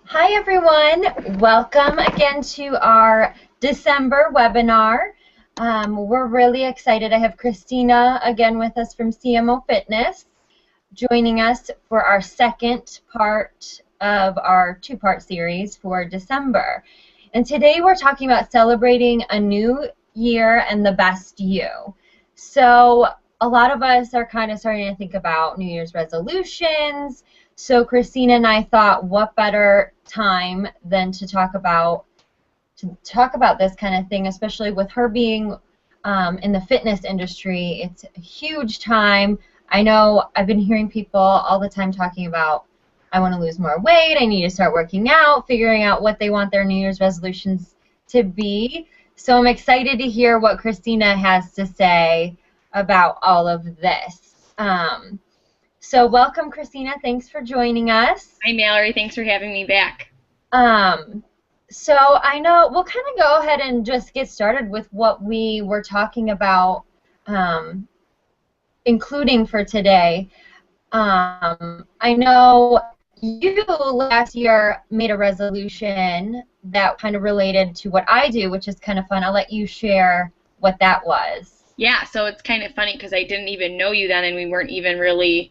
Hi everyone, welcome again to our December webinar. We're really excited. I have Christina again with us from CMO Fitness joining us for our second part of our two-part series for December. And today we're talking about celebrating a new year and the best you. So a lot of us are kind of starting to think about New Year's resolutions. So Christina and I thought, what better time than to talk about this kind of thing, especially with her being in the fitness industry. It's a huge time. I know I've been hearing people all the time talking about, I want to lose more weight, I need to start working out, figuring out what they want their New Year's resolutions to be. So I'm excited to hear what Christina has to say about all of this. So welcome, Christina. Thanks for joining us. Hi, Mallory. Thanks for having me back. So I know we'll kind of go ahead and just get started with what we were talking about, including for today. I know you last year made a resolution that kind of related to what I do, which is kind of fun. I'll let you share what that was. Yeah, so it's kind of funny because I didn't even know you then and we weren't even really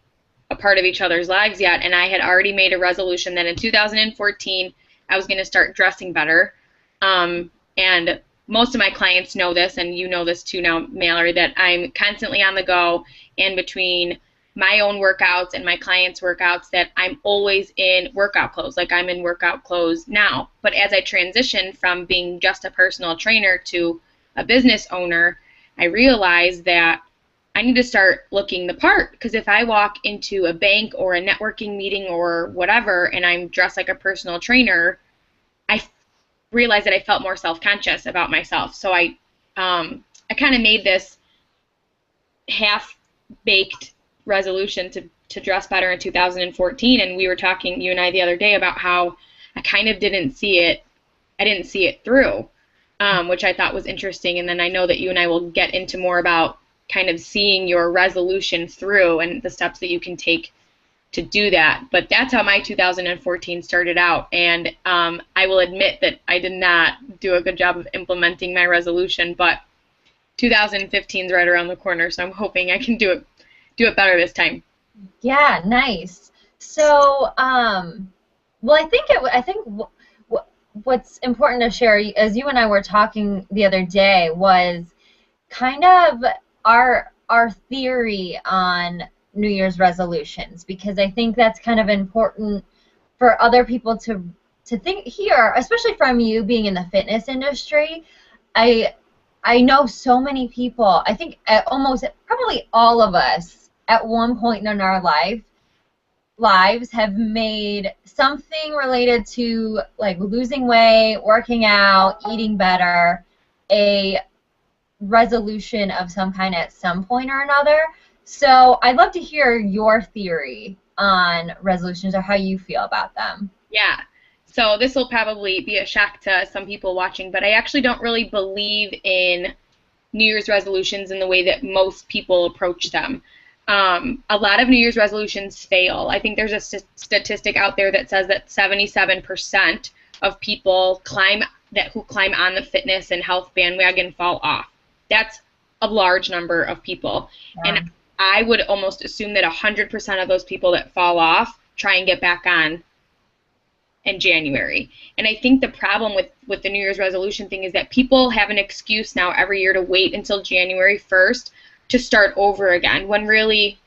a part of each other's lives yet. And I had already made a resolution that in 2014 I was going to start dressing better. And most of my clients know this, and you know this too now, Mallory, that I'm constantly on the go, and between my own workouts and my clients' workouts, that I'm always in workout clothes. Like, I'm in workout clothes now. But as I transitioned from being just a personal trainer to a business owner, I realized that I need to start looking the part, because if I walk into a bank or a networking meeting or whatever and I'm dressed like a personal trainer, I realized that I felt more self-conscious about myself. So I kind of made this half-baked resolution to dress better in 2014, and we were talking, you and I, the other day about how I kind of didn't see it through, which I thought was interesting. And then I know that you and I will get into more about kind of seeing your resolution through and the steps that you can take to do that. But that's how my 2014 started out, and I will admit that I did not do a good job of implementing my resolution, but 2015 is right around the corner, so I'm hoping I can do it better this time. Yeah, nice. So, well, I think what's important to share, as you and I were talking the other day, was kind of our theory on New Year's resolutions, because I think that's kind of important for other people to think here, especially from you being in the fitness industry. I know so many people, I think almost probably all of us at one point in our lives have made something related to like losing weight, working out, eating better, a resolution of some kind at some point or another. So I'd love to hear your theory on resolutions or how you feel about them. Yeah. So this will probably be a shock to some people watching, but I actually don't really believe in New Year's resolutions in the way that most people approach them. A lot of New Year's resolutions fail. I think there's a statistic out there that says that 77% of people who climb on the fitness and health bandwagon fall off. That's a large number of people. Yeah. And I would almost assume that 100% of those people that fall off try and get back on in January. And I think the problem with the New Year's resolution thing is that people have an excuse now every year to wait until January 1st to start over again, when really,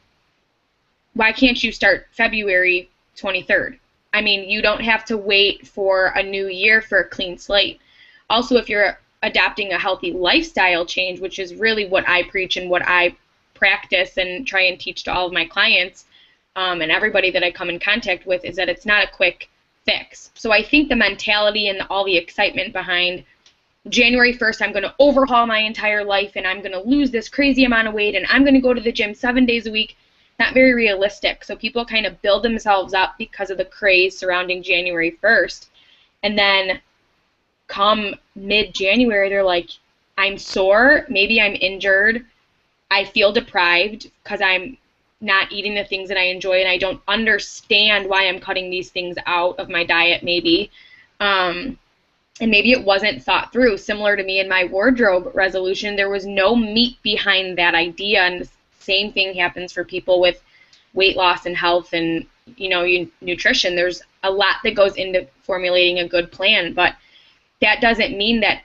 why can't you start February 23rd? I mean, you don't have to wait for a new year for a clean slate. Also, if you're adopting a healthy lifestyle change, which is really what I preach and what I practice and try and teach to all of my clients and everybody that I come in contact with, is that it's not a quick fix. So I think the mentality and all the excitement behind January 1st, I'm going to overhaul my entire life and I'm going to lose this crazy amount of weight and I'm going to go to the gym 7 days a week, not very realistic. So people kind of build themselves up because of the craze surrounding January 1st. And then come mid-January, they're like, I'm sore, maybe I'm injured, I feel deprived because I'm not eating the things that I enjoy, and I don't understand why I'm cutting these things out of my diet maybe. And maybe it wasn't thought through. Similar to me in my wardrobe resolution, there was no meat behind that idea. And the same thing happens for people with weight loss and health and, nutrition. There's a lot that goes into formulating a good plan, but that doesn't mean that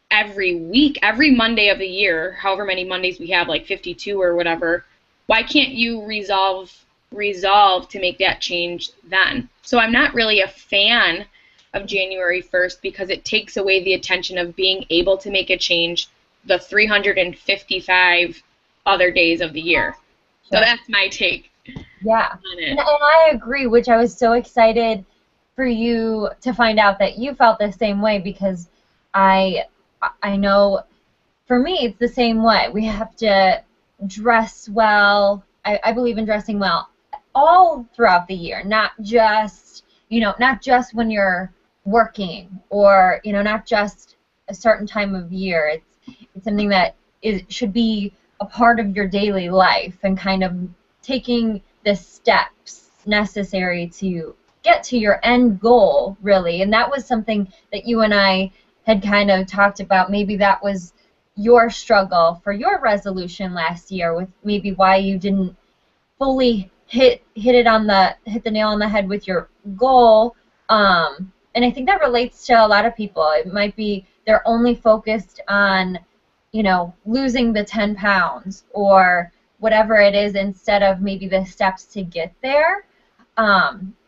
every week, every Monday of the year, however many Mondays we have, like 52 or whatever, why can't you resolve to make that change then? So I'm not really a fan of January 1st because it takes away the attention of being able to make a change the 355 other days of the year. Sure. So that's my take. Yeah, and I agree, which I was so excited for you to find out that you felt the same way, because I know for me it's the same way. We have to dress well. I believe in dressing well all throughout the year, not just when you're working, or not just a certain time of year. It's something that should be a part of your daily life, and kind of taking the steps necessary to get to your end goal, really. And that was something that you and I had kind of talked about. Maybe that was your struggle for your resolution last year, with maybe why you didn't fully hit the nail on the head with your goal. And I think that relates to a lot of people. It might be they're only focused on, losing the 10 pounds or whatever it is, instead of maybe the steps to get there.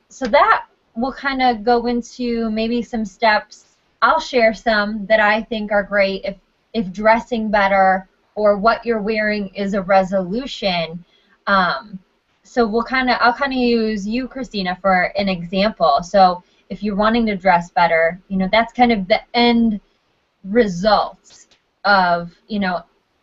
So that will kind of go into maybe some steps. I'll share some that I think are great if dressing better or what you're wearing is a resolution. So I'll kind of use you, Christina, for an example. So if you're wanting to dress better, that's kind of the end result of,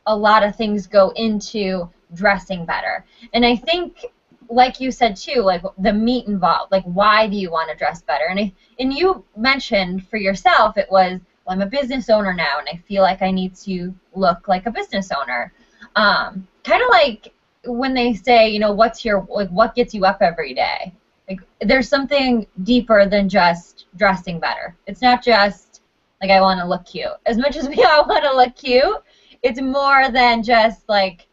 a lot of things go into dressing better. And I think, like you said too, like the meat involved, like why do you want to dress better? And you mentioned for yourself it was, well, I'm a business owner now and I feel like I need to look like a business owner. Kind of like when they say, what gets you up every day? Like there's something deeper than just dressing better. It's not just like I want to look cute. As much as we all want to look cute, it's more than just like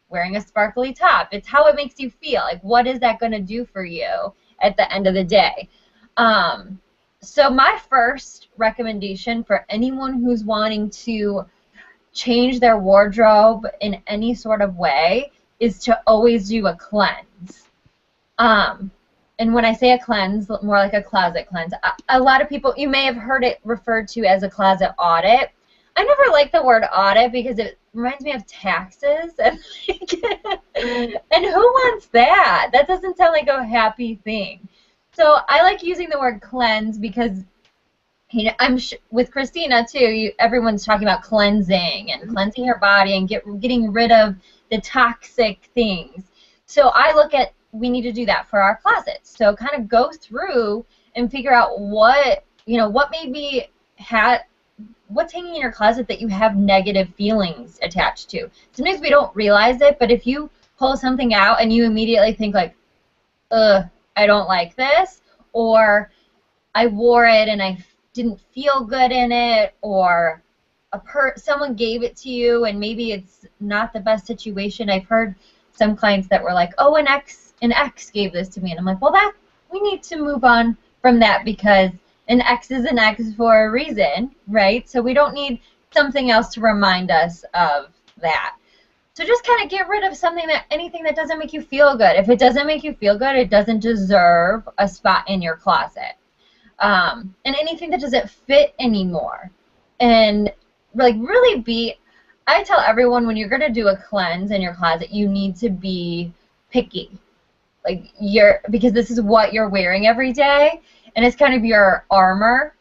wearing a sparkly top. It's how it makes you feel. Like, what is that going to do for you at the end of the day? So my first recommendation for anyone who's wanting to change their wardrobe in any sort of way is to always do a cleanse. And when I say a cleanse, more like a closet cleanse. A lot of people, you may have heard it referred to as a closet audit. I never like the word audit because it reminds me of taxes, and who wants that? That doesn't sound like a happy thing. So I like using the word cleanse because, I'm with Christina too. Everyone's talking about cleansing and cleansing your body and getting rid of the toxic things. So I look at, we need to do that for our closets. So kind of go through and figure out what maybe what's hanging in your closet that you have negative feelings attached to. Sometimes we don't realize it, but if you pull something out and you immediately think like, ugh, I don't like this, or I wore it and I didn't feel good in it, or someone gave it to you and maybe it's not the best situation. I've heard some clients that were like, oh, an ex gave this to me, and I'm like, well, we need to move on from that, because an ex is an ex for a reason, right? So we don't need something else to remind us of that. So just kind of get rid of anything that doesn't make you feel good. If it doesn't make you feel good, it doesn't deserve a spot in your closet. And anything that doesn't fit anymore. And like really I tell everyone, when you're going to do a cleanse in your closet, you need to be picky. Like because this is what you're wearing every day, and it's kind of your armor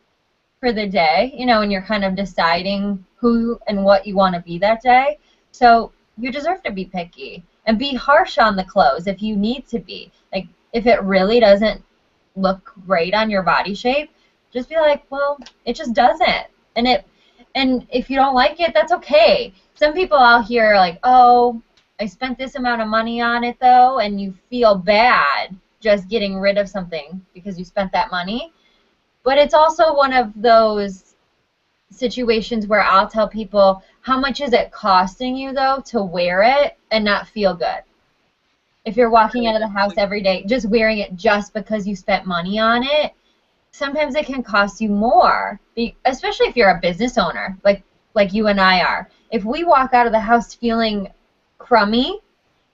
for the day, and you're kind of deciding who and what you want to be that day. So you deserve to be picky and be harsh on the clothes if you need to be. Like if it really doesn't look great on your body shape, just be like, well, it just doesn't. And if you don't like it, that's okay. Some people out here are like, oh, I spent this amount of money on it though, and you feel bad just getting rid of something because you spent that money. But it's also one of those situations where I'll tell people, how much is it costing you though to wear it and not feel good? If you're walking out of the house every day just wearing it just because you spent money on it, sometimes it can cost you more, especially if you're a business owner like you and I are. If we walk out of the house feeling crummy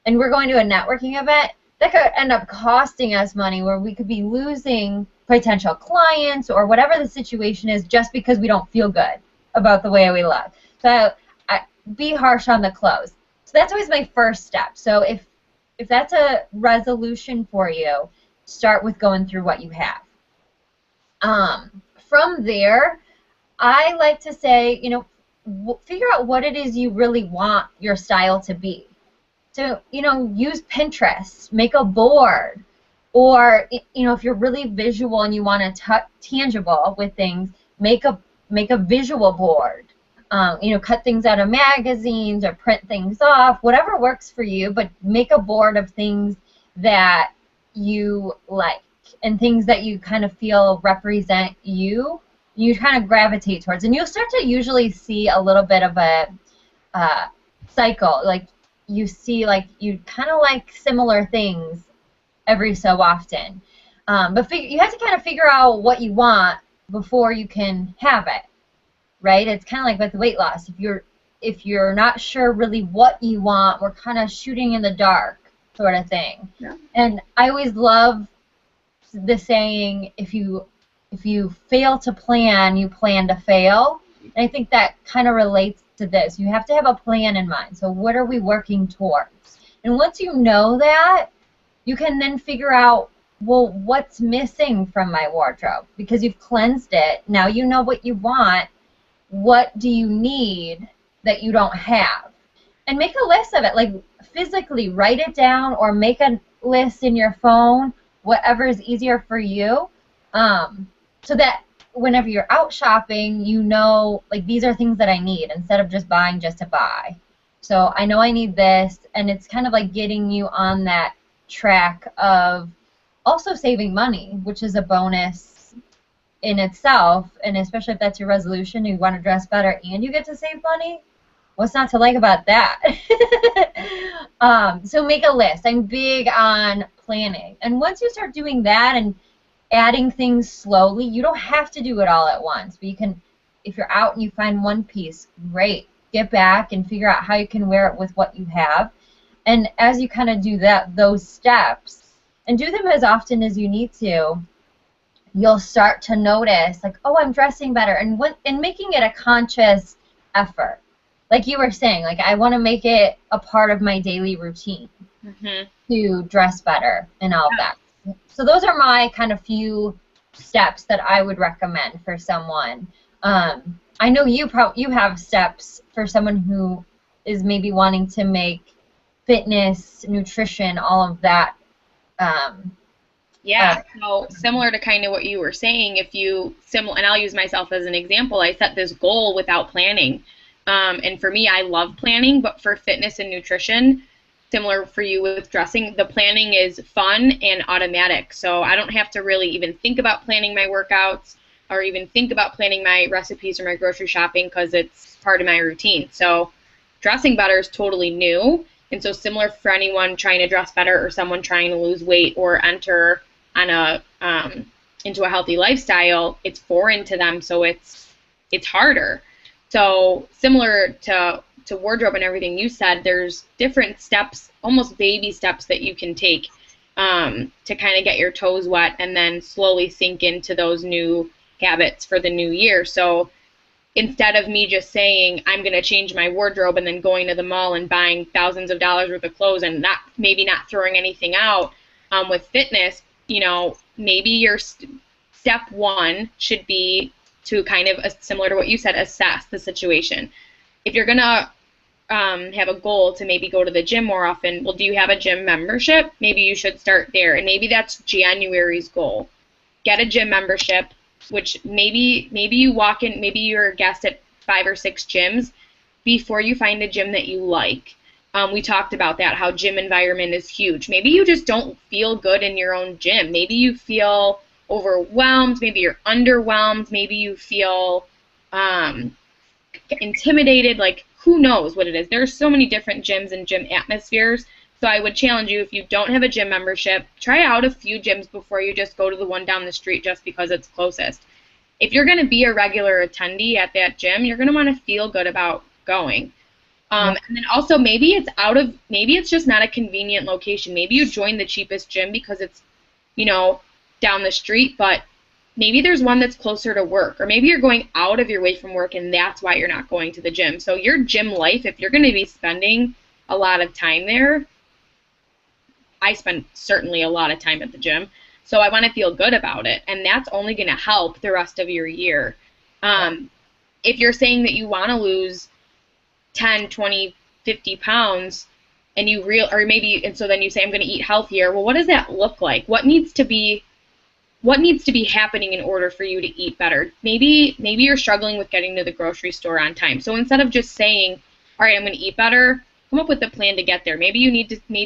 and we're going to a networking event, that could end up costing us money, where we could be losing potential clients or whatever the situation is just because we don't feel good about the way we look. So be harsh on the clothes. So that's always my first step. So if that's a resolution for you, start with going through what you have. From there, I like to say, figure out what it is you really want your style to be. So, use Pinterest, make a board, or, if you're really visual and you want to tangible with things, make a visual board. Cut things out of magazines or print things off, whatever works for you, but make a board of things that you like and things that you kind of feel represent you kind of gravitate towards. And you'll start to usually see a little bit of a cycle. Like you see, like you kind of like similar things every so often. But you have to kind of figure out what you want before you can have it, right? It's kind of like with weight loss. If you're not sure really what you want, we're kind of shooting in the dark sort of thing. Yeah. And I always love the saying, if you fail to plan, you plan to fail. And I think that kind of relates to this. You have to have a plan in mind. So what are we working towards? And once you know that, you can then figure out, well, what's missing from my wardrobe? Because you've cleansed it. Now you know what you want. What do you need that you don't have? And make a list of it. Like physically write it down or make a list in your phone, whatever is easier for you, so that whenever you're out shopping, you know, like, these are things that I need instead of just buying just to buy. So I know I need this, and it's kind of like getting you on that track of also saving money, which is a bonus in itself. And especially if that's your resolution, you want to dress better and you get to save money, what's not to like about that? So make a list. I'm big on planning. And once you start doing that and adding things slowly, you don't have to do it all at once. But you can, if you're out and you find one piece, great. Get back and figure out how you can wear it with what you have. And as you kind of do those steps, and do them as often as you need to, you'll start to notice, like, oh, I'm dressing better. And making it a conscious effort. Like you were saying, like, I want to make it a part of my daily routine to dress better and all of that. So those are my kind of few steps that I would recommend for someone. I know you have steps for someone who is maybe wanting to make fitness, nutrition, all of that. So similar to kind of what you were saying, and I'll use myself as an example, I set this goal without planning. And for me, I love planning, but for fitness and nutrition, similar for you with dressing, the planning is fun and automatic. So I don't have to really even think about planning my workouts or even think about planning my recipes or my grocery shopping because it's part of my routine. So dressing better is totally new. And so similar for anyone trying to dress better or someone trying to lose weight or enter on into a healthy lifestyle, it's foreign to them, so it's harder. So similar to wardrobe and everything you said, there's different steps, almost baby steps that you can take to kind of get your toes wet and then slowly sink into those new habits for the new year. So instead of me just saying I'm going to change my wardrobe and then going to the mall and buying thousands of dollars worth of clothes and maybe not throwing anything out, with fitness, maybe your step one should be to kind of, similar to what you said, assess the situation. If you're going to have a goal to maybe go to the gym more often, well, do you have a gym membership? Maybe you should start there. And maybe that's January's goal. Get a gym membership, which maybe you walk in, maybe you're a guest at 5 or 6 gyms before you find a gym that you like. We talked about that, how gym environment is huge. Maybe you just don't feel good in your own gym. Maybe you feel overwhelmed. Maybe you're underwhelmed. Maybe you feel intimidated. Like, who knows what it is? There are so many different gyms and gym atmospheres. So I would challenge you, if you don't have a gym membership, try out a few gyms before you just go to the one down the street just because it's closest. If you're going to be a regular attendee at that gym, you're going to want to feel good about going. And then also maybe it's just not a convenient location. Maybe you join the cheapest gym because it's, down the street, but maybe there's one that's closer to work, or maybe you're going out of your way from work and that's why you're not going to the gym. So your gym life, if you're going to be spending a lot of time there, I spend certainly a lot of time at the gym, so I want to feel good about it, and that's only going to help the rest of your year. If you're saying that you want to lose 10, 20, 50 pounds, and so then you say, I'm going to eat healthier. Well, what does that look like? What needs to be happening in order for you to eat better? Maybe you're struggling with getting to the grocery store on time. So instead of just saying, all right, I'm going to eat better, come up with a plan to get there. Maybe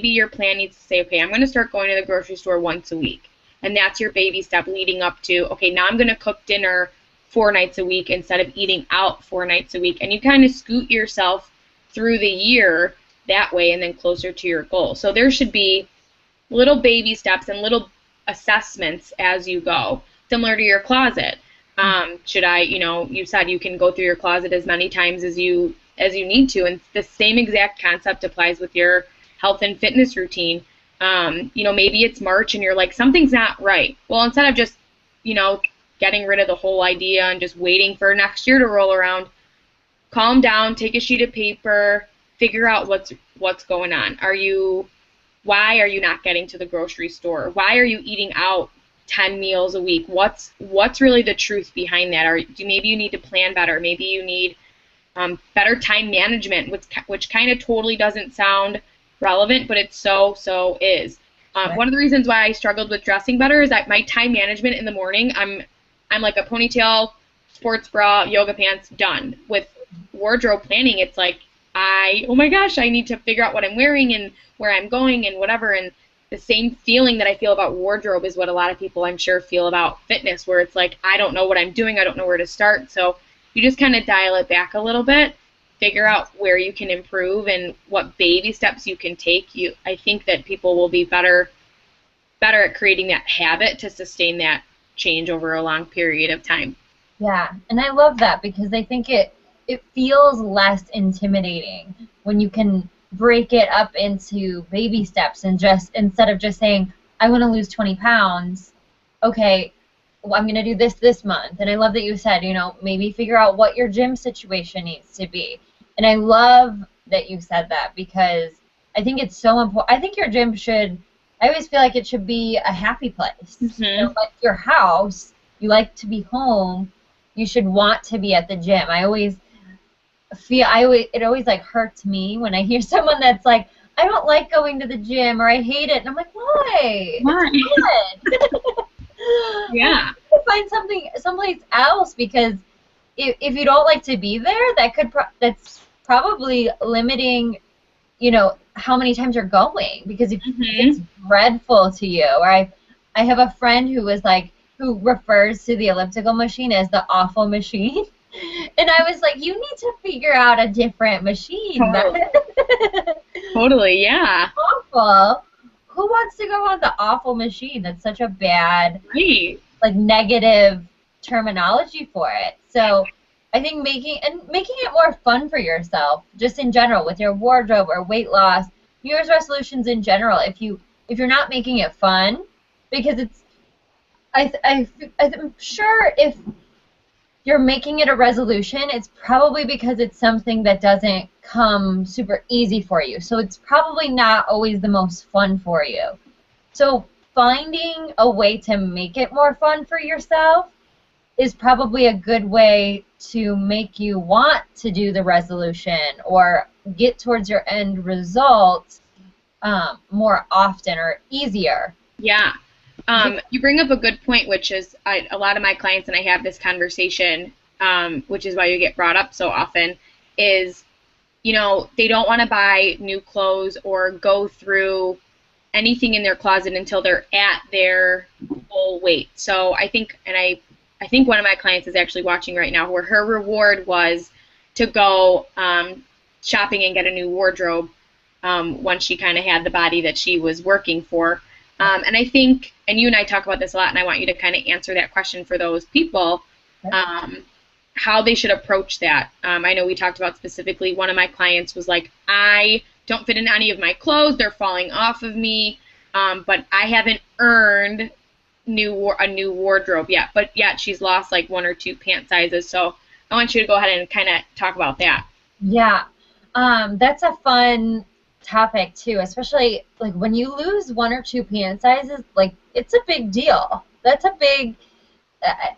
your plan needs to say, okay, I'm going to start going to the grocery store once a week. And that's your baby step leading up to, okay, now I'm going to cook dinner 4 nights a week instead of eating out 4 nights a week. And you kind of scoot yourself through the year that way and then closer to your goal. So there should be little baby steps and little assessments as you go, similar to your closet. You said you can go through your closet as many times as you need to, and the same exact concept applies with your health and fitness routine. Maybe it's March and you're like, something's not right. Well, instead of just, getting rid of the whole idea and just waiting for next year to roll around, calm down, take a sheet of paper, figure out what's going on. Why are you not getting to the grocery store? Why are you eating out 10 meals a week? What's really the truth behind that? Maybe you need to plan better. Maybe you need better time management, which kind of totally doesn't sound relevant, but it so is. One of the reasons why I struggled with dressing better is that my time management in the morning, I'm like a ponytail, sports bra, yoga pants, done. With wardrobe planning, it's like, oh my gosh, I need to figure out what I'm wearing and where I'm going and whatever. And the same feeling that I feel about wardrobe is what a lot of people, I'm sure, feel about fitness, where it's like, I don't know what I'm doing, I don't know where to start. So you just kind of dial it back a little bit, figure out where you can improve and what baby steps you can take. I think that people will be better at creating that habit to sustain that change over a long period of time. Yeah, and I love that because I think it feels less intimidating when you can break it up into baby steps and just, instead of just saying, I want to lose 20 pounds, okay, well, I'm going to do this month. And I love that you said, maybe figure out what your gym situation needs to be. And I love that you said that because I think it's so important. I think your gym I always feel like it should be a happy place. Mm-hmm. Like your house, you like to be home, you should want to be at the gym. It always like hurts me when I hear someone that's like, I don't like going to the gym, or I hate it. And I'm like, why? Why? It's good. Yeah. Find someplace else, because if you don't like to be there, that's probably limiting, how many times you're going, because if it's dreadful to you. Or I have a friend who refers to the elliptical machine as the awful machine. And I was like, you need to figure out a different machine. Totally, yeah. Awful. Who wants to go on the awful machine? That's such a bad, negative terminology for it. So I think making it more fun for yourself, just in general, with your wardrobe or weight loss, New Year's resolutions in general. If you're not making it fun, because I'm sure if you're making it a resolution, it's probably because it's something that doesn't come super easy for you. So it's probably not always the most fun for you. So finding a way to make it more fun for yourself is probably a good way to make you want to do the resolution or get towards your end result more often or easier. Yeah. You bring up a good point, which is a lot of my clients, and I have this conversation, which is why you get brought up so often, is, you know, they don't want to buy new clothes or go through anything in their closet until they're at their full weight. So I think, and I think one of my clients is actually watching right now, where her reward was to go shopping and get a new wardrobe once she kind of had the body that she was working for. And I think, and you and I talk about this a lot, and I want you to kind of answer that question for those people, how they should approach that. I know we talked about specifically, one of my clients was like, I don't fit in any of my clothes, they're falling off of me, but I haven't earned a new wardrobe yet, but yet she's lost like 1 or 2 pant sizes. So I want you to go ahead and kind of talk about that. Yeah, that's a fun topic too, especially like when you lose 1 or 2 pant sizes, like it's a big deal. That's a big,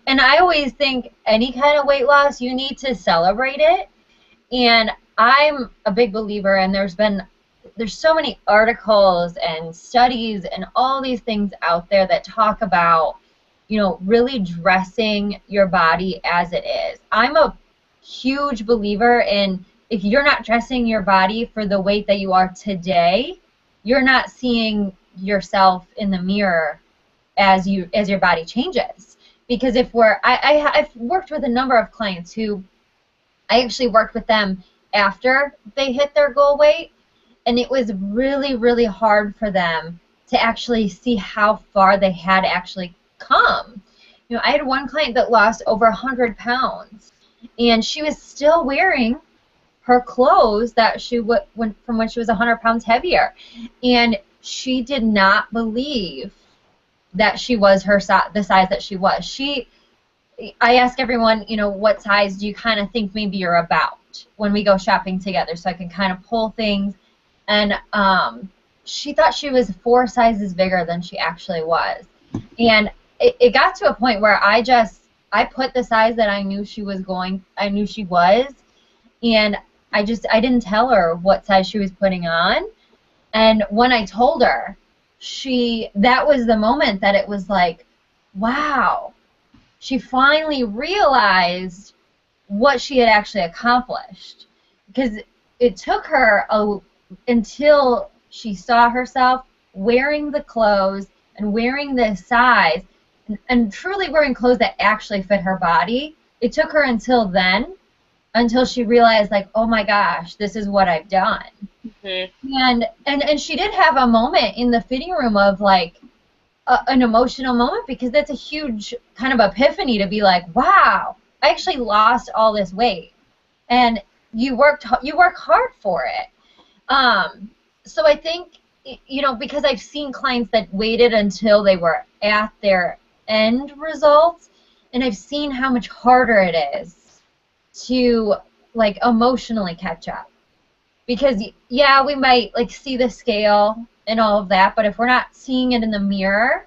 and I always think any kind of weight loss, you need to celebrate it. And I'm a big believer, and there's so many articles and studies and all these things out there that talk about, you know, really dressing your body as it is. I'm a huge believer in, if you're not dressing your body for the weight that you are today, you're not seeing yourself in the mirror as your body changes. Because if I've worked with a number of clients who I actually worked with them after they hit their goal weight, and it was really, really hard for them to actually see how far they had actually come. You know, I had one client that lost over 100 pounds, and she was still wearing her clothes that she went from when she was 100 pounds heavier, and she did not believe that she was the size that she was. I ask everyone, you know, what size do you kind of think maybe you're about when we go shopping together, so I can kind of pull things. And she thought she was 4 sizes bigger than she actually was. And it got to a point where I put the size that I knew she was, and I didn't tell her what size she was putting on. And when I told her, that was the moment that it was like, wow, she finally realized what she had actually accomplished. Because it took her until she saw herself wearing the clothes and wearing the size and truly wearing clothes that actually fit her body. It took her until she realized, like, oh my gosh, this is what I've done. Mm-hmm. And she did have a moment in the fitting room of like an emotional moment, because that's a huge kind of epiphany to be like, wow, I actually lost all this weight, and you work hard for it. So I think, you know, because I've seen clients that waited until they were at their end results, and I've seen how much harder it is to like emotionally catch up. Because yeah, we might like see the scale and all of that, but if we're not seeing it in the mirror,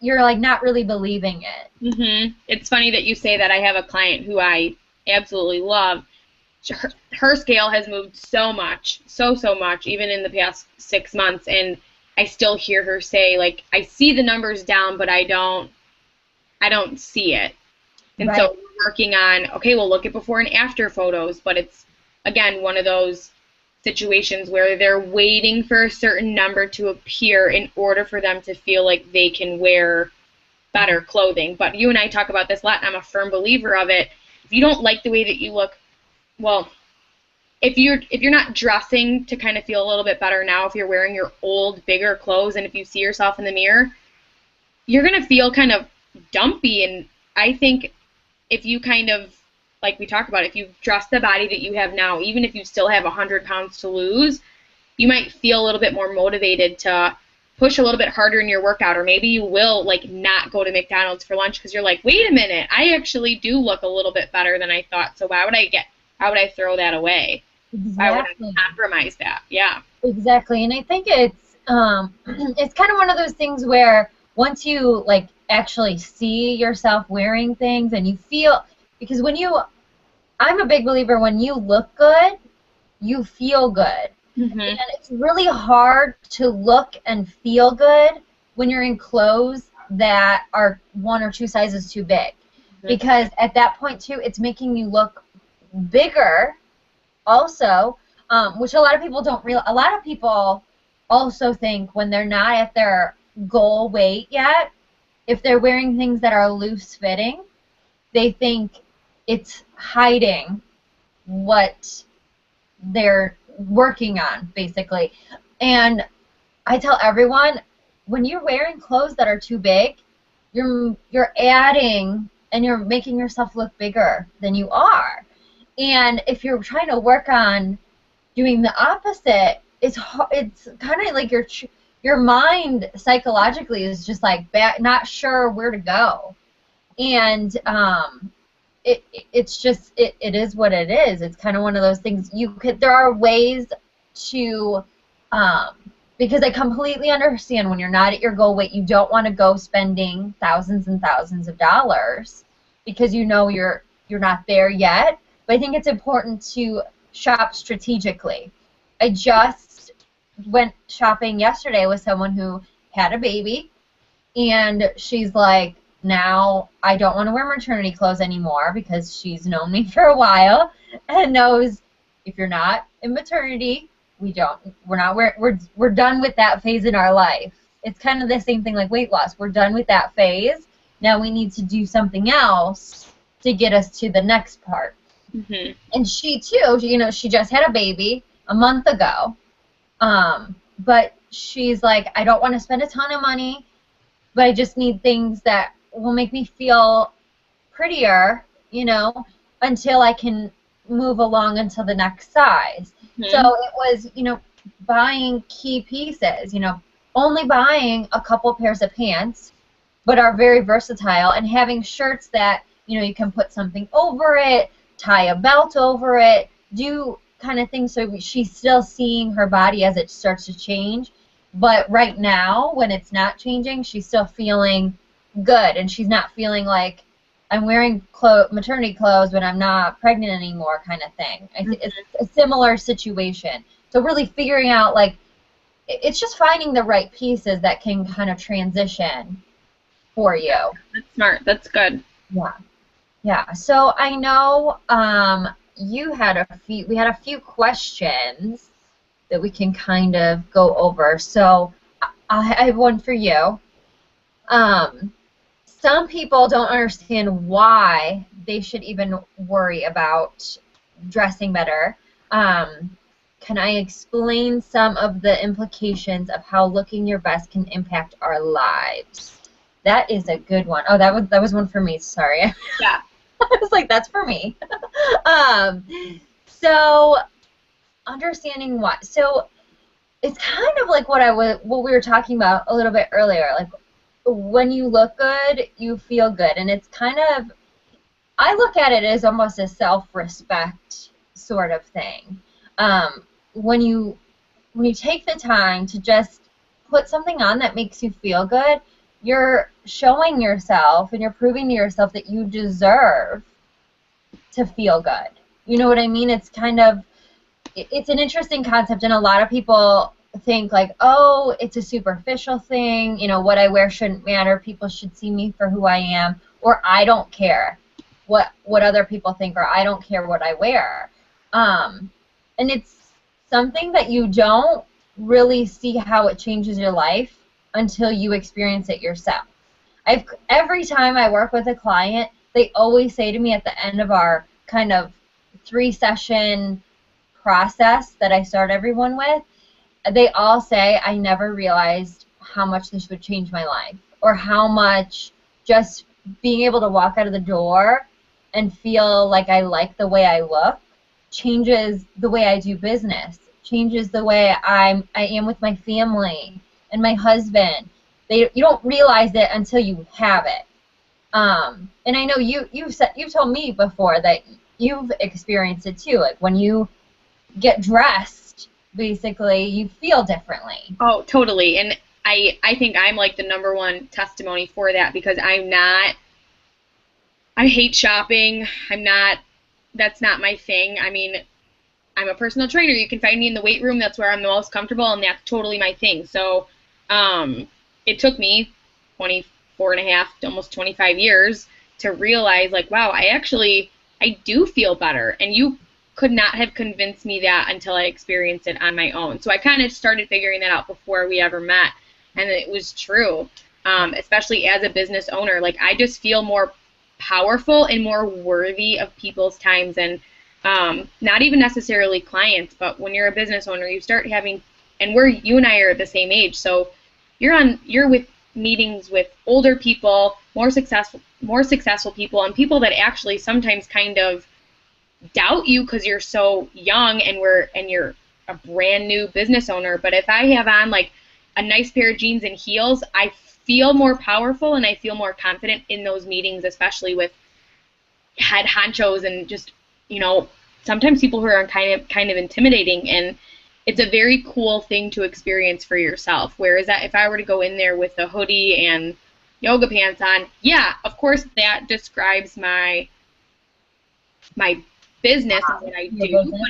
you're like not really believing it. Mm-hmm. It's funny that you say that. I have a client who I absolutely love. Her scale has moved so much, so much, even in the past 6 months, and I still hear her say, like, I see the numbers down, but I don't see it. And right. So we're working on, okay, we'll look at before and after photos, but it's, again, one of those situations where they're waiting for a certain number to appear in order for them to feel like they can wear better clothing. But you and I talk about this a lot, and I'm a firm believer of it. If you don't like the way that you look, well, if you're not dressing to kind of feel a little bit better now, if you're wearing your old, bigger clothes, and if you see yourself in the mirror, you're going to feel kind of dumpy. And I think if you kind of, like we talked about, if you dress the body that you have now, even if you still have 100 pounds to lose, you might feel a little bit more motivated to push a little bit harder in your workout, or maybe you will like not go to McDonald's for lunch because you're like, wait a minute, I actually do look a little bit better than I thought, so why would I throw that away? Exactly. Why would I compromise that? Yeah. Exactly, and I think it's kind of one of those things where once you like actually see yourself wearing things and you feel, because I'm a big believer, when you look good, you feel good. Mm-hmm. And it's really hard to look and feel good when you're in clothes that are 1 or 2 sizes too big. Mm-hmm. Because at that point too, it's making you look bigger also, which a lot of people don't realize, a lot of people also think when they're not at their goal weight yet, if they're wearing things that are loose fitting, they think it's hiding what they're working on, basically. And I tell everyone, when you're wearing clothes that are too big, you're adding and you're making yourself look bigger than you are. And if you're trying to work on doing the opposite, it's kind of like your mind psychologically is just like not sure where to go. And it's just it is what it is. It's kind of one of those things. There are ways to because I completely understand when you're not at your goal weight, you don't want to go spending thousands and thousands of dollars because you know you're not there yet. But I think it's important to shop strategically. I just went shopping yesterday with someone who had a baby, and she's like, now I don't want to wear maternity clothes anymore because she's known me for a while and knows if you're not in maternity, we're done with that phase in our life. It's kind of the same thing like weight loss. We're done with that phase. Now we need to do something else to get us to the next part. Mm-hmm. And she too, she just had a baby a month ago. But she's like, I don't want to spend a ton of money, but I just need things that will make me feel prettier, until I can move along until the next size. Mm-hmm. So it was, buying key pieces, only buying a couple pairs of pants, but are very versatile, and having shirts that, you can put something over it, tie a belt over it, do kind of things so she's still seeing her body as it starts to change. But right now, when it's not changing, she's still feeling good, and she's not feeling like I'm wearing maternity clothes but I'm not pregnant anymore kind of thing. It's a similar situation. So really figuring out, like, it's just finding the right pieces that can kind of transition for you. That's smart. That's good. Yeah. Yeah. So I know we had a few questions that we can kind of go over. So I have one for you. Some people don't understand why they should even worry about dressing better. Can I explain some of the implications of how looking your best can impact our lives? That is a good one. Oh, that was one for me. Sorry. Yeah. I was like, that's for me. So understanding what. So it's kind of like what we were talking about a little bit earlier. Like, when you look good, you feel good, and it's kind of, I look at it as almost a self-respect sort of thing. When you take the time to just put something on that makes you feel good, you're showing yourself and you're proving to yourself that you deserve to feel good. You know what I mean? It's kind of, it's an interesting concept, and a lot of people think like, oh, it's a superficial thing, what I wear shouldn't matter, people should see me for who I am, or I don't care what other people think, or I don't care what I wear. And it's something that you don't really see how it changes your life until you experience it yourself. Every time I work with a client, they always say to me at the end of our kind of 3-session process that I start everyone with, they all say, I never realized how much this would change my life, or how much just being able to walk out of the door and feel like I like the way I look changes the way I do business, changes the way I am with my family and my husband. You don't realize it until you have it. And I know you've told me before that you've experienced it too. Like, when you get dressed, basically, you feel differently. Oh, totally. And I think I'm like the #1 testimony for that, because I hate shopping. That's not my thing. I mean, I'm a personal trainer. You can find me in the weight room. That's where I'm the most comfortable, and that's totally my thing. So it took me 24 and a half, almost 25 years to realize, like, wow, I do feel better. And you could not have convinced me that until I experienced it on my own. So I kind of started figuring that out before we ever met, and it was true. Especially as a business owner, like I just feel more powerful and more worthy of people's times, and not even necessarily clients, but when you're a business owner, you start having, and you and I are the same age, so you're with meetings with older people, more successful people, and people that actually sometimes kind of doubt you because you're so young and you're a brand new business owner. But if I have on like a nice pair of jeans and heels, I feel more powerful and I feel more confident in those meetings, especially with head honchos and just, sometimes people who are kind of intimidating, and it's a very cool thing to experience for yourself. Whereas that if I were to go in there with a hoodie and yoga pants on, yeah, of course that describes my business and what I do, but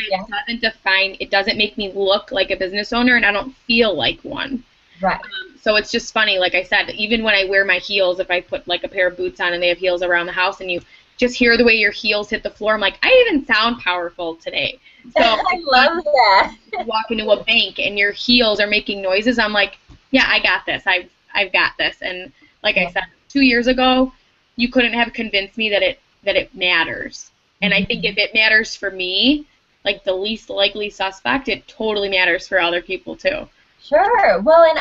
it doesn't make me look like a business owner, and I don't feel like one. Right. So it's just funny, like I said, even when I wear my heels, if I put like a pair of boots on and they have heels around the house and you just hear the way your heels hit the floor, I'm like, I even sound powerful today. So I love that. Walk into a bank and your heels are making noises, I'm like, yeah, I got this. I've got this. And like I said, 2 years ago, you couldn't have convinced me that it matters. And I think if it matters for me, like the least likely suspect, it totally matters for other people too. Sure. Well, and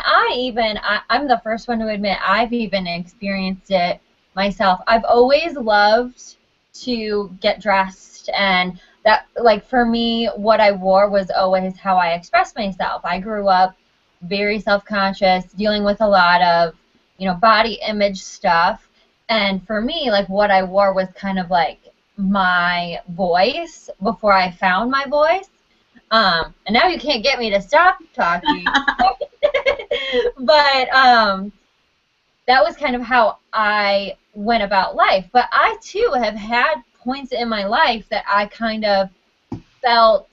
I'm the first one to admit I've even experienced it myself. I've always loved to get dressed, and that, like, for me, what I wore was always how I expressed myself. I grew up very self-conscious, dealing with a lot of, body image stuff. And for me, like, what I wore was kind of like my voice before I found my voice. And now you can't get me to stop talking. But that was kind of how I went about life. But I, too, have had points in my life that I kind of felt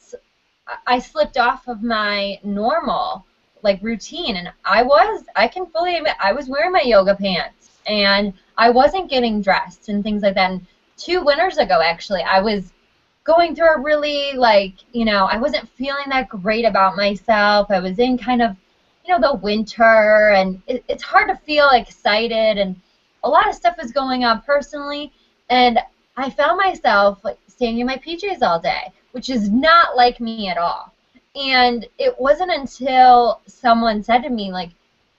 I slipped off of my normal, like, routine. And I can fully admit, I was wearing my yoga pants, and I wasn't getting dressed and things like that. And 2 winters ago, actually, I was going through a really, I wasn't feeling that great about myself. I was in kind of, the winter, and it's hard to feel excited, and a lot of stuff is going on personally, and I found myself, like, staying in my PJs all day, which is not like me at all. And it wasn't until someone said to me, like,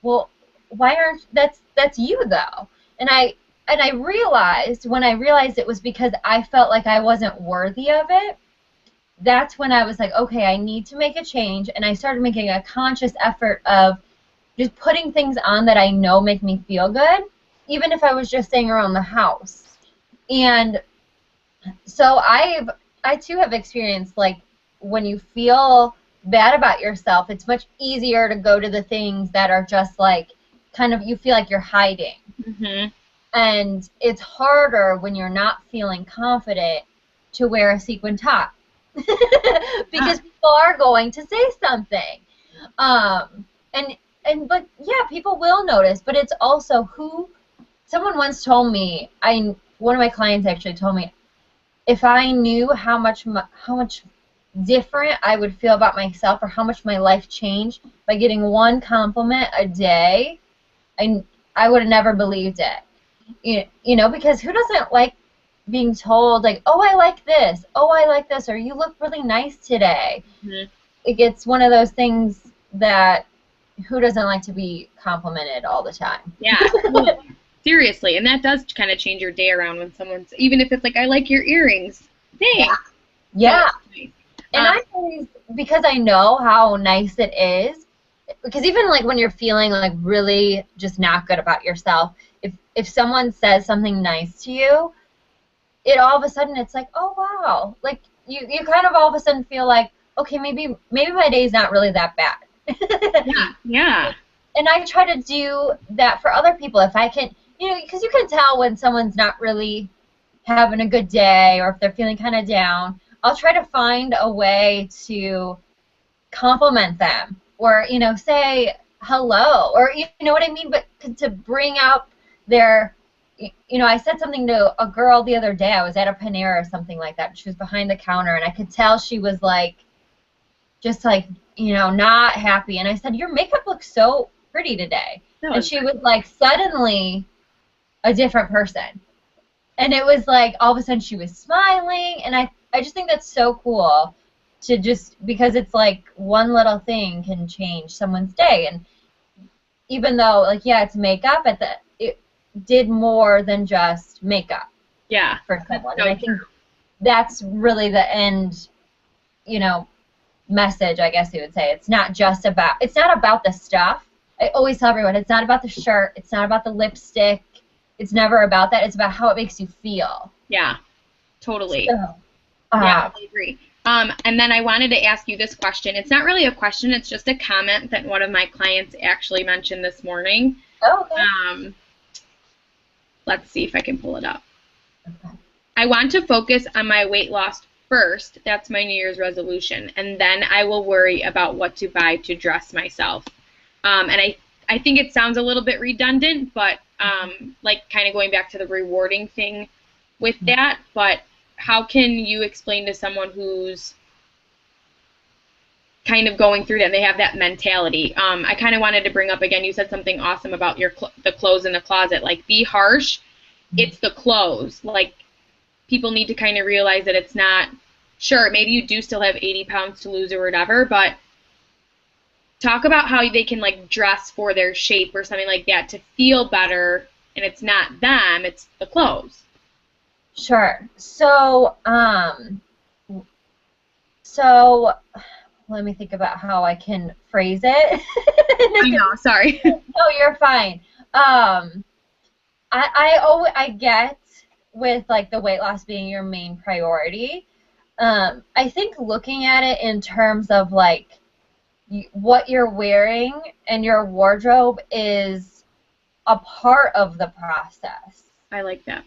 well, why aren't, that's you, though. And I realized, when I realized it was because I felt like I wasn't worthy of it, that's when I was like, okay, I need to make a change. And I started making a conscious effort of just putting things on that I know make me feel good, even if I was just staying around the house. And so I too have experienced, like, when you feel bad about yourself, it's much easier to go to the things that are just like, kind of, you feel like you're hiding. Mm-hmm. And it's harder when you're not feeling confident to wear a sequin top. Because people are going to say something. But yeah, people will notice, but it's also someone once told me, one of my clients actually told me, if I knew how much different I would feel about myself, or how much my life changed by getting one compliment a day, I would have never believed it. Because who doesn't like being told, like, oh, I like this, or you look really nice today. Mm-hmm. It's one of those things that who doesn't like to be complimented all the time? Yeah, seriously, and that does kind of change your day around when someone's, even if it's like, I like your earrings. Thanks. Yeah. And I always, because I know how nice it is, because even like when you're feeling like really just not good about yourself, if someone says something nice to you, it all of a sudden it's like, oh wow, like you kind of all of a sudden feel like, okay, maybe my day's not really that bad. Yeah. And I try to do that for other people if I can, because you can tell when someone's not really having a good day, or if they're feeling kind of down. I'll try to find a way to compliment them, or say hello, or you know what I mean, but to bring out their you know, I said something to a girl the other day. I was at a Panera or something like that. She was behind the counter, and I could tell she was like, just like, you know, not happy. And I said, your makeup looks so pretty today. And she was like, suddenly a different person. And it was like, all of a sudden she was smiling. And I just think that's so cool to just, because it's like one little thing can change someone's day. And even though, like, yeah, it's makeup, it did more than just makeup. Yeah. For someone. And I think that's really the end, you know, message, I guess you would say. It's not about the stuff. I always tell everyone, it's not about the shirt, it's not about the lipstick, it's never about that. It's about how it makes you feel. Yeah, totally. So, yeah, I agree. And then I wanted to ask you this question. It's not really a question, it's just a comment that one of my clients actually mentioned this morning. Oh, okay. Let's see if I can pull it up. Okay. I want to focus on my weight loss first. That's my New Year's resolution. And then I will worry about what to buy to dress myself. And I think it sounds a little bit redundant, but like kind of going back to the rewarding thing with that. But how can you explain to someone who's kind of going through that and they have that mentality? I kind of wanted to bring up, again, you said something awesome about the clothes in the closet. Like, be harsh. It's the clothes. Like, people need to kind of realize that it's not, sure, maybe you do still have 80 pounds to lose or whatever, but talk about how they can, like, dress for their shape or something like that to feel better, and it's not them, it's the clothes. Sure. So let me think about how I can phrase it. I know, sorry. No, you're fine. I get with, like, the weight loss being your main priority. I think looking at it in terms of, like, what you're wearing and your wardrobe is a part of the process. I like that.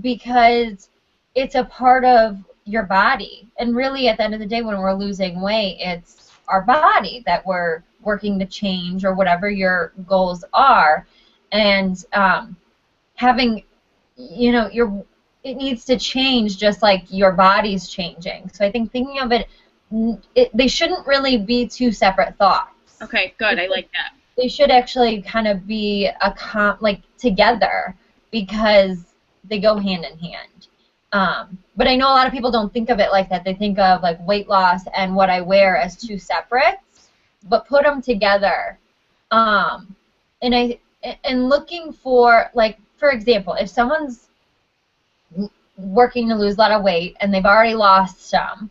Because it's a part of your body. And really, at the end of the day, when we're losing weight, it's our body that we're working to change, or whatever your goals are. And having, you know, it needs to change just like your body's changing. So I think thinking of it, they shouldn't really be two separate thoughts. Okay, good. I like that. They should actually kind of be like together, because they go hand in hand. But I know a lot of people don't think of it like that. They think of, like, weight loss and what I wear as two separates, but put them together. And looking for, like, for example, if someone's working to lose a lot of weight and they've already lost some,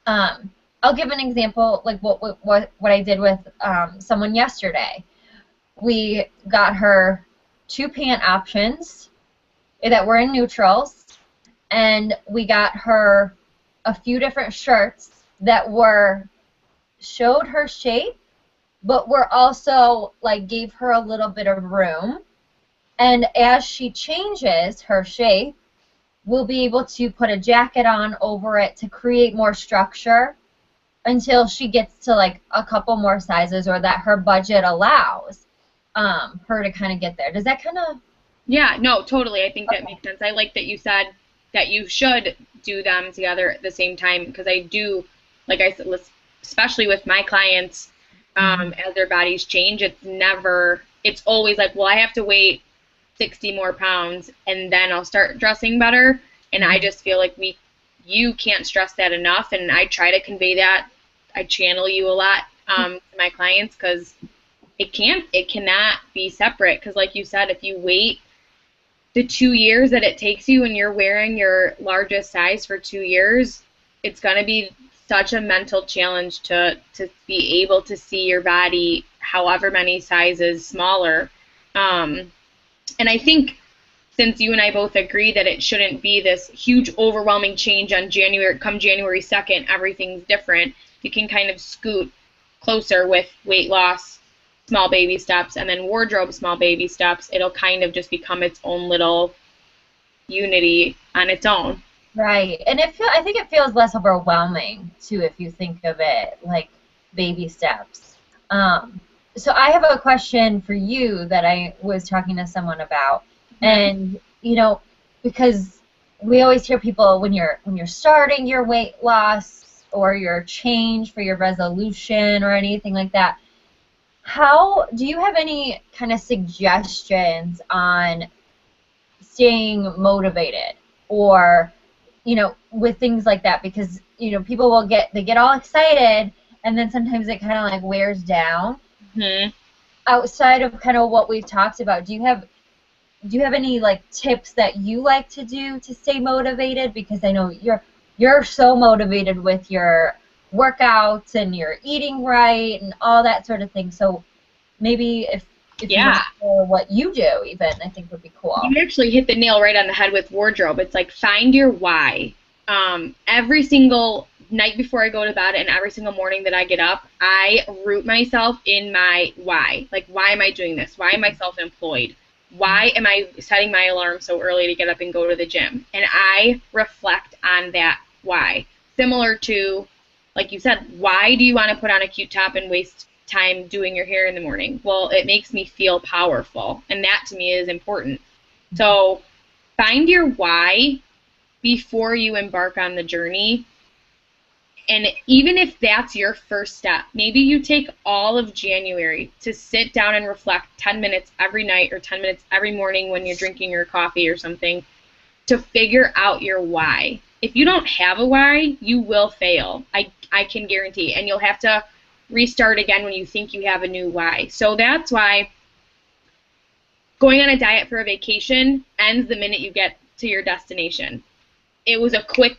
I'll give an example, like what I did with someone yesterday. We got her 2 pant options that were in neutrals, and we got her a few different shirts that showed her shape, but were also, like, gave her a little bit of room. And as she changes her shape, we'll be able to put a jacket on over it to create more structure until she gets to, like, a couple more sizes, or that her budget allows her to kind of get there. Does that kind of... Yeah, no, totally. I think that makes sense. I like that you said that you should do them together at the same time, because I do, like I said, especially with my clients, as their bodies change, it's always like, well, I have to wait 60 more pounds and then I'll start dressing better. And I just feel like you can't stress that enough, and I try to convey that. I channel you a lot to my clients, because it cannot be separate. Because like you said, if you wait the 2 years that it takes you and you're wearing your largest size for 2 years, it's going to be such a mental challenge to be able to see your body however many sizes smaller. And I think, since you and I both agree that it shouldn't be this huge overwhelming change on January 2nd, everything's different, you can kind of scoot closer with weight loss, small baby steps, and then wardrobe, small baby steps. It'll kind of just become its own little unity on its own. Right. And I think it feels less overwhelming, too, if you think of it like baby steps. So I have a question for you that I was talking to someone about, And, you know, because we always hear people when you're starting your weight loss or your change for your resolution or anything like that, how do you have any kind of suggestions on staying motivated or, you know, with things like that? Because, you know, people will get all excited and then sometimes it kind of like wears down. Mm-hmm. Outside of kind of what we've talked about, do you have any like tips that you like to do to stay motivated? Because I know you're so motivated with your workouts and your eating right and all that sort of thing. So maybe if you want to share what you do, even, I think would be cool. You actually hit the nail right on the head with wardrobe. It's like, find your why. Every single night before I go to bed and every single morning that I get up, I root myself in my why. Like, why am I doing this? Why am I self-employed? Why am I setting my alarm so early to get up and go to the gym? And I reflect on that why. Similar to, like you said, why do you want to put on a cute top and waste time doing your hair in the morning? Well, it makes me feel powerful, and that to me is important. So find your why before you embark on the journey. And even if that's your first step, maybe you take all of January to sit down and reflect 10 minutes every night or 10 minutes every morning when you're drinking your coffee or something to figure out your why. If you don't have a why, you will fail. I can guarantee. And you'll have to restart again when you think you have a new why. So that's why going on a diet for a vacation ends the minute you get to your destination. It was a quick,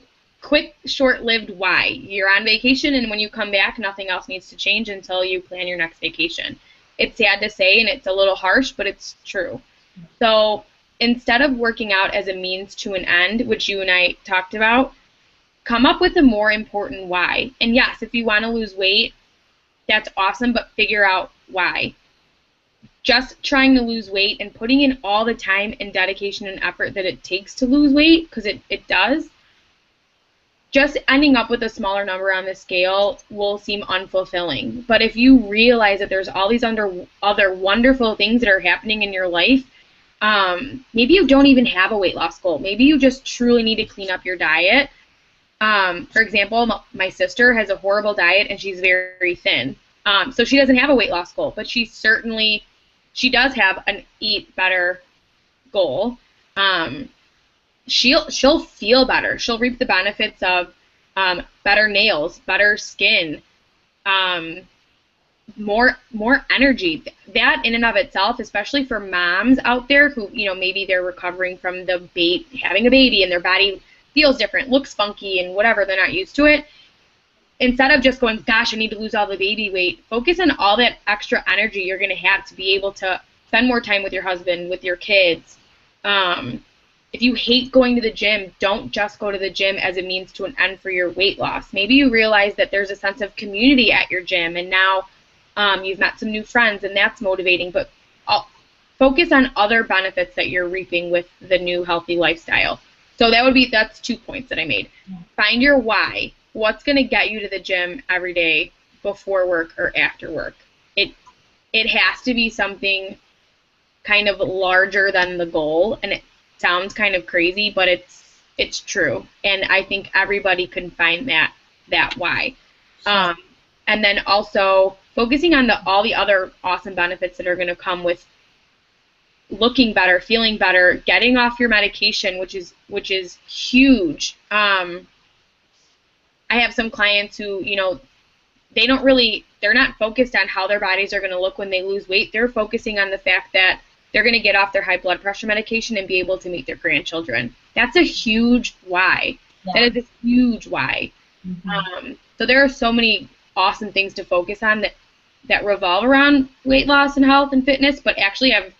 short-lived why. You're on vacation, and when you come back, nothing else needs to change until you plan your next vacation. It's sad to say, and it's a little harsh, but it's true. So instead of working out as a means to an end, which you and I talked about, come up with a more important why. And yes, if you want to lose weight, that's awesome, but figure out why. Just trying to lose weight and putting in all the time and dedication and effort that it takes to lose weight, because it does, just ending up with a smaller number on the scale will seem unfulfilling. But if you realize that there's all these other wonderful things that are happening in your life, maybe you don't even have a weight loss goal. Maybe you just truly need to clean up your diet. For example, my sister has a horrible diet and she's very thin. So she doesn't have a weight loss goal, but she does have an eat better goal. She'll feel better. She'll reap the benefits of better nails, better skin, more energy. That in and of itself, especially for moms out there who, you know, maybe they're recovering from having a baby and their body feels different, looks funky, and whatever, they're not used to it. Instead of just going, gosh, I need to lose all the baby weight, focus on all that extra energy you're going to have to be able to spend more time with your husband, with your kids. If you hate going to the gym, don't just go to the gym as a means to an end for your weight loss. Maybe you realize that there's a sense of community at your gym, and now you've met some new friends, and that's motivating. But focus on other benefits that you're reaping with the new healthy lifestyle. So that's 2 points that I made. Find your why. What's going to get you to the gym every day before work or after work? It has to be something kind of larger than the goal, and it sounds kind of crazy, but it's true. And I think everybody can find that why. And then also focusing on all the other awesome benefits that are going to come with looking better, feeling better, getting off your medication, which is huge. I have some clients who, you know, they're not focused on how their bodies are going to look when they lose weight. They're focusing on the fact that they're going to get off their high blood pressure medication and be able to meet their grandchildren. That's a huge why. Yeah. That is a huge why. Mm-hmm. So there are so many awesome things to focus on that revolve around weight loss and health and fitness, but actually have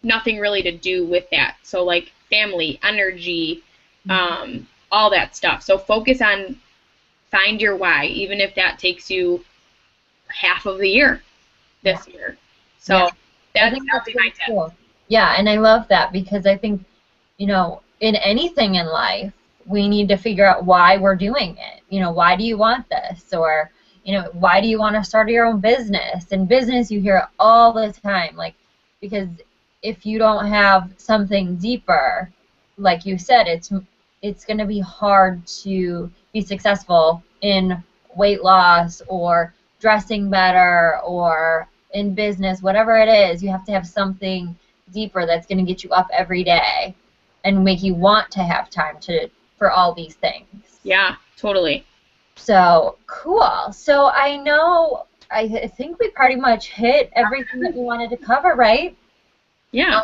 nothing really to do with that. So like family, energy, all that stuff. So focus on, find your why, even if that takes you half of the year this year. So that's really cool. Yeah, and I love that because I think, you know, in anything in life, we need to figure out why we're doing it. You know, why do you want this? Or, you know, why do you want to start your own business? In business, you hear it all the time, like, because if you don't have something deeper, like you said, it's going to be hard to be successful in weight loss or dressing better or in business, whatever it is. You have to have something deeper that's going to get you up every day and make you want to have time for all these things. Yeah, totally. So cool. So I think we pretty much hit everything that we wanted to cover, right? Yeah.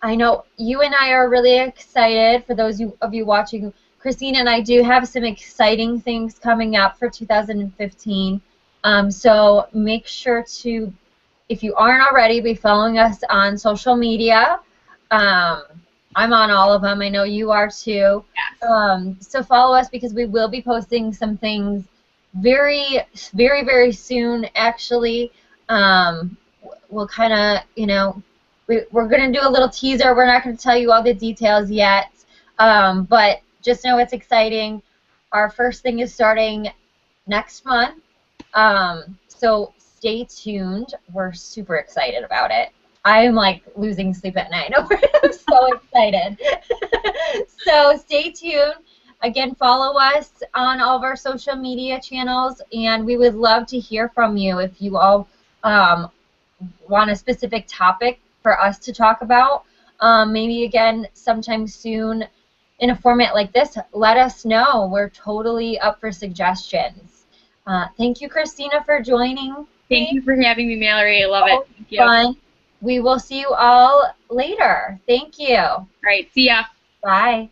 I know you and I are really excited. For those of you watching, Christina and I do have some exciting things coming up for 2015. So make sure to, if you aren't already, be following us on social media. I'm on all of them. I know you are too. Yes. So follow us because we will be posting some things very, very, very soon, actually. We'll kind of, we're going to do a little teaser. We're not going to tell you all the details yet, but just know it's exciting. Our first thing is starting next month, so stay tuned. We're super excited about it. I'm like losing sleep at night over it. I'm so excited. So stay tuned. Again, follow us on all of our social media channels, and we would love to hear from you if you all want a specific topic for us to talk about. Maybe again sometime soon in a format like this, let us know. We're totally up for suggestions. Thank you, Christina, for joining Thank me. you for having me, Mallory. I love it. Thank you. Fun. We will see you all later. Thank you. All right. See ya. Bye.